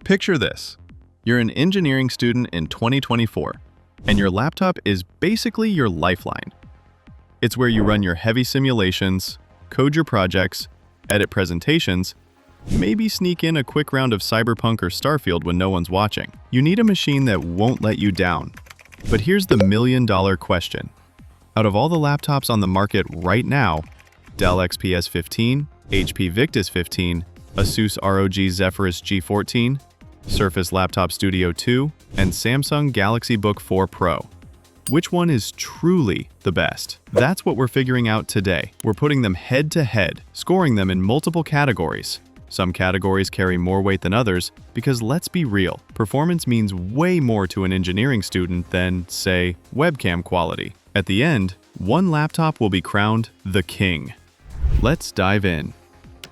Picture this. You're an engineering student in 2024, and your laptop is basically your lifeline. It's where you run your heavy simulations, code your projects, edit presentations, maybe sneak in a quick round of Cyberpunk or Starfield when no one's watching. You need a machine that won't let you down. But here's the million-dollar question. Out of all the laptops on the market right now, Dell XPS 15, HP Victus 15, Asus ROG Zephyrus G14, Surface Laptop Studio 2, and Samsung Galaxy Book 4 Pro. Which one is truly the best? That's what we're figuring out today. We're putting them head-to-head, scoring them in multiple categories. Some categories carry more weight than others because, let's be real, performance means way more to an engineering student than, say, webcam quality. At the end, one laptop will be crowned the king. Let's dive in.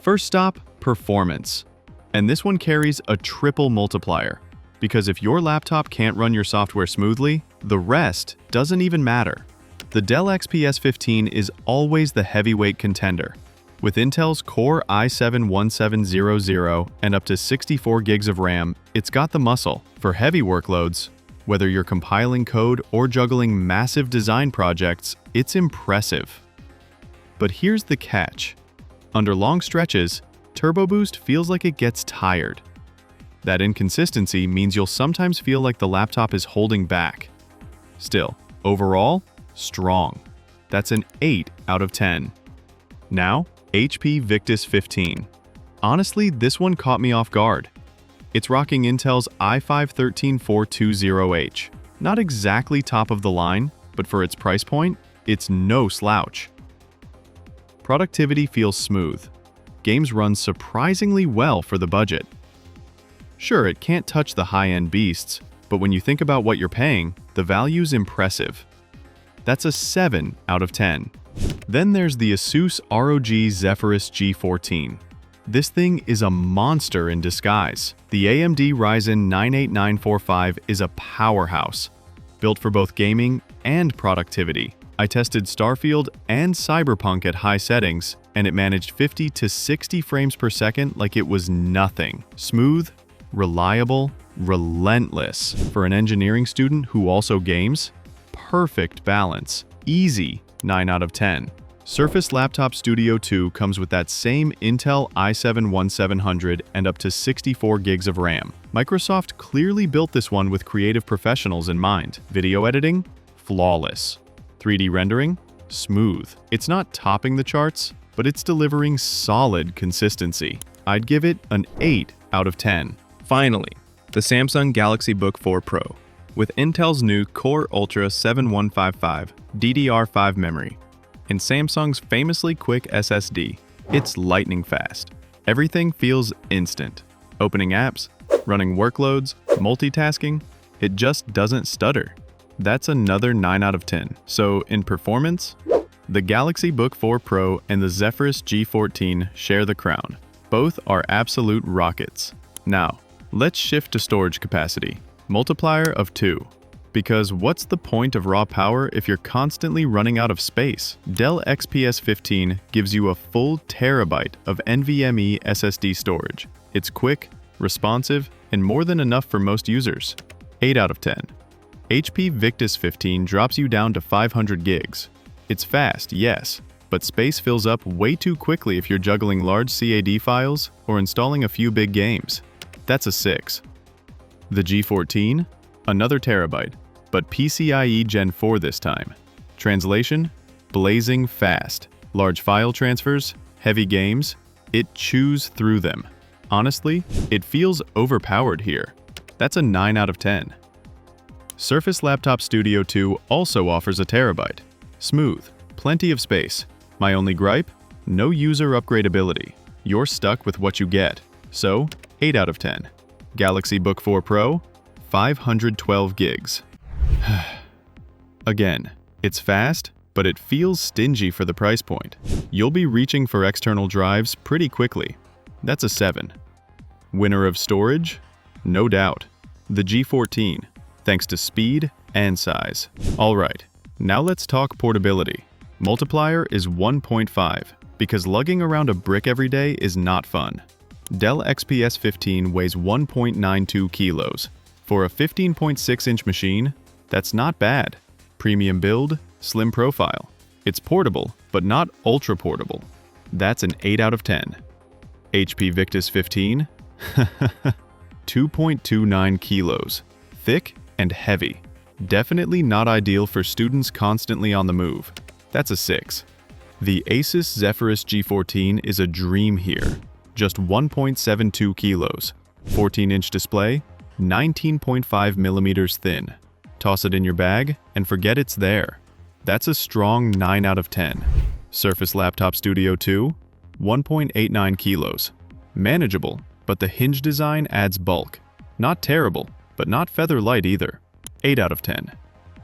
First stop, performance. And this one carries a triple multiplier, because if your laptop can't run your software smoothly, the rest doesn't even matter. The Dell XPS 15 is always the heavyweight contender. With Intel's Core i7-1700 and up to 64 gigs of RAM, it's got the muscle. For heavy workloads, whether you're compiling code or juggling massive design projects, it's impressive. But here's the catch. Under long stretches, Turbo Boost feels like it gets tired. That inconsistency means you'll sometimes feel like the laptop is holding back. Still, overall, strong. That's an 8 out of 10. Now, HP Victus 15. Honestly, this one caught me off guard. It's rocking Intel's i5-13420H. Not exactly top of the line, but for its price point, it's no slouch. Productivity feels smooth. Games run surprisingly well for the budget. Sure, it can't touch the high-end beasts, but when you think about what you're paying, the value's impressive. That's a 7 out of 10. Then there's the Asus ROG Zephyrus G14. This thing is a monster in disguise. The AMD Ryzen 98945 is a powerhouse, built for both gaming and productivity. I tested Starfield and Cyberpunk at high settings, and it managed 50 to 60 frames per second like it was nothing. Smooth, reliable, relentless. For an engineering student who also games, perfect balance. Easy, 9 out of 10. Surface Laptop Studio 2 comes with that same Intel i7-1700 and up to 64 gigs of RAM. Microsoft clearly built this one with creative professionals in mind. Video editing? Flawless. 3D rendering? Smooth. It's not topping the charts, but it's delivering solid consistency. I'd give it an 8 out of 10. Finally, the Samsung Galaxy Book 4 Pro. With Intel's new Core Ultra 7155 DDR5 memory and Samsung's famously quick SSD, it's lightning fast. Everything feels instant. Opening apps, running workloads, multitasking, it just doesn't stutter. That's another 9 out of 10. So in performance, the Galaxy Book 4 Pro and the Zephyrus G14 share the crown. Both are absolute rockets. Now, let's shift to storage capacity. Multiplier of 2. Because what's the point of raw power if you're constantly running out of space? Dell XPS 15 gives you a full terabyte of NVMe SSD storage. It's quick, responsive, and more than enough for most users. 8 out of 10. HP Victus 15 drops you down to 500 gigs. It's fast, yes, but space fills up way too quickly if you're juggling large CAD files or installing a few big games. That's a 6. The G14? Another terabyte, but PCIe Gen 4 this time. Translation? Blazing fast. Large file transfers, heavy games, it chews through them. Honestly, it feels overpowered here. That's a 9 out of 10. Surface Laptop Studio 2 also offers a terabyte. Smooth, plenty of space. My only gripe? No user upgradability. You're stuck with what you get. So, 8 out of 10. Galaxy Book 4 Pro, 512 gigs. Again, it's fast, but it feels stingy for the price point. You'll be reaching for external drives pretty quickly. That's a 7. Winner of storage? No doubt. The G14, thanks to speed and size. Alright, now let's talk portability. Multiplier is 1.5, because lugging around a brick every day is not fun. Dell XPS 15 weighs 1.92 kilos. For a 15.6-inch machine, that's not bad. Premium build, slim profile. It's portable, but not ultra-portable. That's an 8 out of 10. HP Victus 15? 2.29 kilos. Thick and heavy. Definitely not ideal for students constantly on the move. That's a 6. The Asus Zephyrus G14 is a dream here. Just 1.72 kilos. 14-inch display, 19.5 millimeters thin. Toss it in your bag and forget it's there. That's a strong 9 out of 10. Surface Laptop Studio 2, 1.89 kilos. Manageable, but the hinge design adds bulk. Not terrible, but not feather light either. 8 out of 10.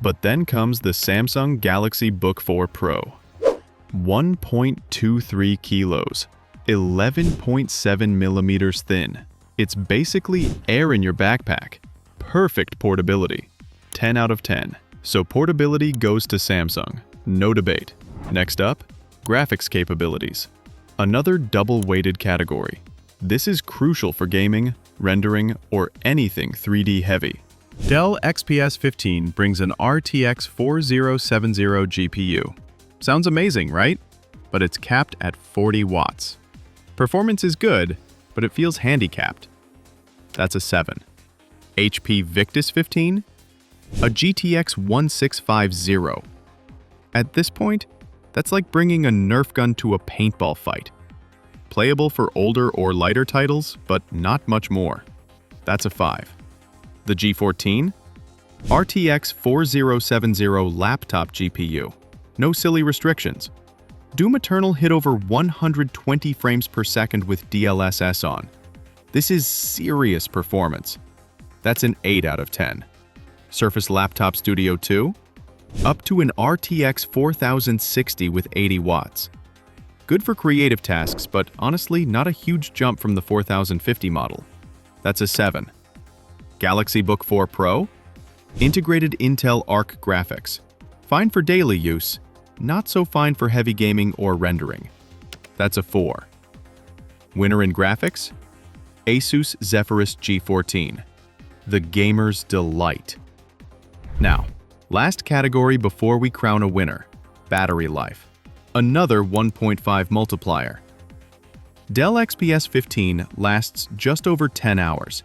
But then comes the Samsung Galaxy Book 4 Pro. 1.23 kilos. 11.7 millimeters thin. It's basically air in your backpack. Perfect portability. 10 out of 10. So portability goes to Samsung. No debate. Next up, graphics capabilities. Another double-weighted category. This is crucial for gaming, rendering, or anything 3D heavy. Dell XPS 15 brings an RTX 4070 GPU. Sounds amazing, right? But it's capped at 40 watts. Performance is good, but it feels handicapped. That's a 7. HP Victus 15? A GTX 1650. At this point, that's like bringing a Nerf gun to a paintball fight. Playable for older or lighter titles, but not much more. That's a 5. The G14? RTX 4070 laptop GPU. No silly restrictions. Doom Eternal hit over 120 frames per second with DLSS on. This is serious performance. That's an 8 out of 10. Surface Laptop Studio 2? Up to an RTX 4060 with 80 watts. Good for creative tasks, but honestly not a huge jump from the 4050 model. That's a 7. Galaxy Book 4 Pro? Integrated Intel Arc graphics. Fine for daily use, not so fine for heavy gaming or rendering. That's a 4. Winner in graphics? Asus Zephyrus G14. The gamer's delight. Now, last category before we crown a winner, battery life. Another 1.5 multiplier. Dell XPS 15 lasts just over 10 hours.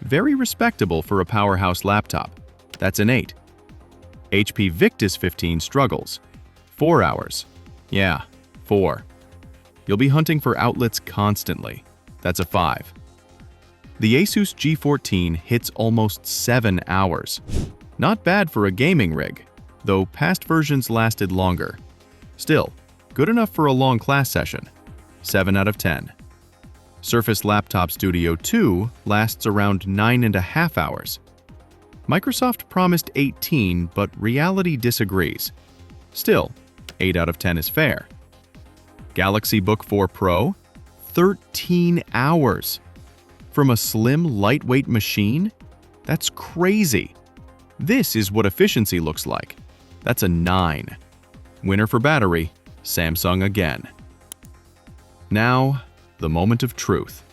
Very respectable for a powerhouse laptop. That's an 8. HP Victus 15 struggles. 4 hours. Yeah, 4. You'll be hunting for outlets constantly. That's a 5. The Asus G14 hits almost 7 hours. Not bad for a gaming rig, though past versions lasted longer. Still, good enough for a long class session. 7 out of 10. Surface Laptop Studio 2 lasts around 9.5 hours. Microsoft promised 18, but reality disagrees. Still, 8 out of 10 is fair. Galaxy Book 4 Pro? 13 hours. From a slim, lightweight machine? That's crazy. This is what efficiency looks like. That's a 9. Winner for battery, Samsung again. Now, the moment of truth.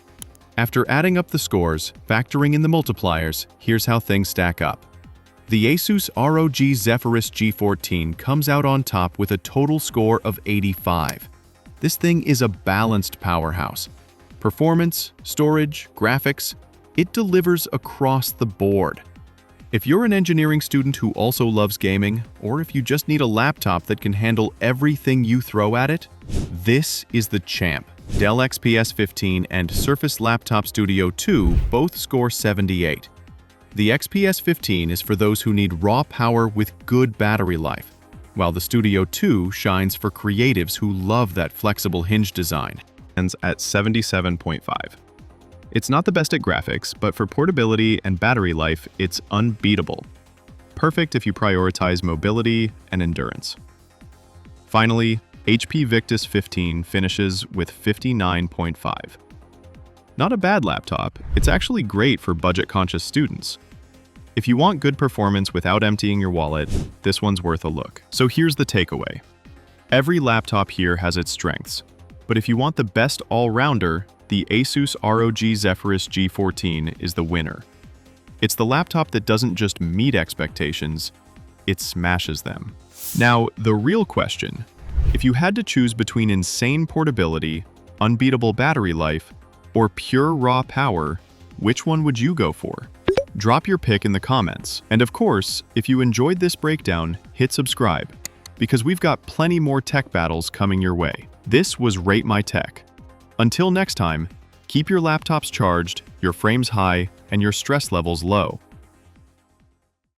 After adding up the scores, factoring in the multipliers, here's how things stack up. The Asus ROG Zephyrus G14 comes out on top with a total score of 85. This thing is a balanced powerhouse. Performance, storage, graphics, it delivers across the board. If you're an engineering student who also loves gaming, or if you just need a laptop that can handle everything you throw at it, this is the champ. Dell XPS 15 and Surface Laptop Studio 2 both score 78. The XPS 15 is for those who need raw power with good battery life, while the Studio 2 shines for creatives who love that flexible hinge design. Ends at 77.5. It's not the best at graphics, but for portability and battery life, it's unbeatable. Perfect if you prioritize mobility and endurance. Finally, HP Victus 15 finishes with 59.5. Not a bad laptop, it's actually great for budget-conscious students. If you want good performance without emptying your wallet, this one's worth a look. So here's the takeaway. Every laptop here has its strengths, but if you want the best all-rounder, the Asus ROG Zephyrus G14 is the winner. It's the laptop that doesn't just meet expectations, it smashes them. Now, the real question: if you had to choose between insane portability, unbeatable battery life, or pure raw power, which one would you go for? Drop your pick in the comments. And of course, if you enjoyed this breakdown, hit subscribe, because we've got plenty more tech battles coming your way. This was Rate My Tech. Until next time, keep your laptops charged, your frames high, and your stress levels low.